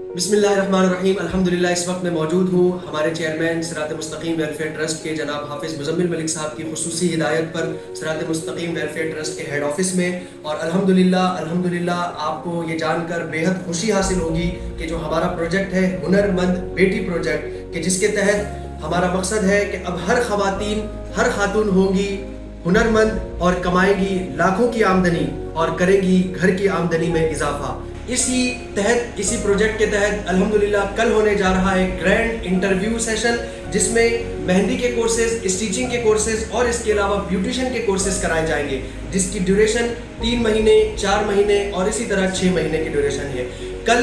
बिस्मिल्लाहिर्रहमानिर्रहीम। अल्हम्दुलिल्लाह इस वक्त मैं मौजूद हूँ हमारे चेयरमैन सिरात मुस्तकीम वेलफेयर ट्रस्ट के जनाब हाफिज़ मुज़म्मिल मलिक साहब की खुसूसी हिदायत पर सिरात मुस्तकीम वेलफेयर ट्रस्ट के हेड ऑफिस में। और अल्हम्दुलिल्लाह आपको ये जानकर बेहद खुशी हासिल होगी कि जो हमारा प्रोजेक्ट है हुनरमंद बेटी प्रोजेक्ट के जिसके तहत हमारा मकसद है कि अब हर खातून होंगी हुनरमंद और कमाएगी लाखों की आमदनी और करेगी घर की आमदनी में इजाफा। इसी प्रोजेक्ट के तहत अल्हम्दुलिल्लाह कल होने जा रहा है ग्रैंड इंटरव्यू सेशन, जिसमें मेहंदी के कोर्सेज, स्टिचिंग के कोर्सेज और इसके अलावा ब्यूटिशियन के कोर्सेज कराए जाएंगे, जिसकी ड्यूरेशन 3 महीने, 4 महीने और इसी तरह 6 महीने की ड्यूरेशन है। कल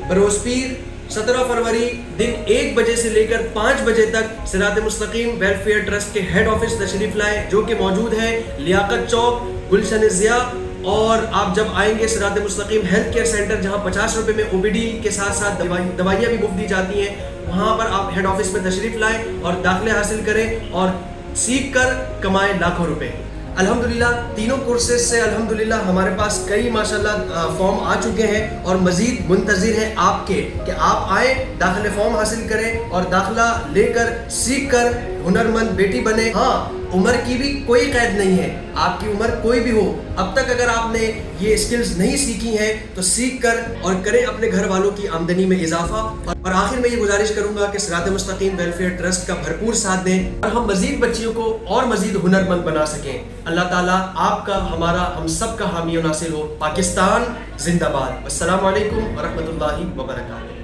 बरोज़ पीर 17 फरवरी दिन 1 बजे से लेकर 5 बजे तक सिरात मुस्तकीम वेलफेयर ट्रस्ट के हेड ऑफिस तशरीफ लाए, जो कि मौजूद है लियाकत चौक, गुलशन ज़िया। और आप जब आएंगे सिरात मुस्तकीम हेल्थ केयर सेंटर, जहां 50 रुपए में OPD के साथ साथ दवाइयाँ भी मुफ्त दी जाती हैं, वहां पर आप हेड ऑफिस में तशरीफ लाएं और दाखिले हासिल करें और सीख कर कमाएं लाखों रुपए। अल्हम्दुलिल्लाह तीनों कोर्सेज से अल्हम्दुलिल्लाह हमारे पास कई माशाल्लाह फॉर्म आ चुके हैं और मज़ीद मुंतज़िर हैं आपके कि आप आए, दाखिले फॉर्म हासिल करें और दाखिला लेकर सीख कर हुनरमंद बेटी बने। हाँ, उम्र की भी कोई कैद नहीं है, आपकी उम्र कोई भी हो। अब तक अगर आपने ये स्किल्स नहीं सीखी हैं तो सीख कर और करें अपने घर वालों की आमदनी में इजाफा। और आखिर में ये गुजारिश करूंगा कि सिरात मुस्तकीम वेलफेयर ट्रस्ट का भरपूर साथ दें और हम मजीद बच्चियों को और मजीद हुनरमंद बना सकें। अल्लाह ताला आपका, हमारा, हम सब का हामी और नासिर हो। पाकिस्तान जिंदाबाद। अस्सलामु अलैकुम व रहमतुल्लाहि व बरकातहू।